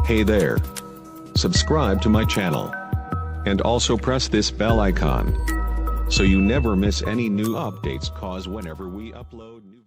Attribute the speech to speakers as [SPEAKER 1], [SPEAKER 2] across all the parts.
[SPEAKER 1] Hey there. Subscribe to my channel. And also press this bell icon, so you never miss any new updates, cause whenever we upload new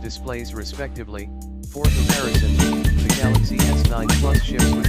[SPEAKER 1] displays respectively. For comparison, the Galaxy S9 Plus ships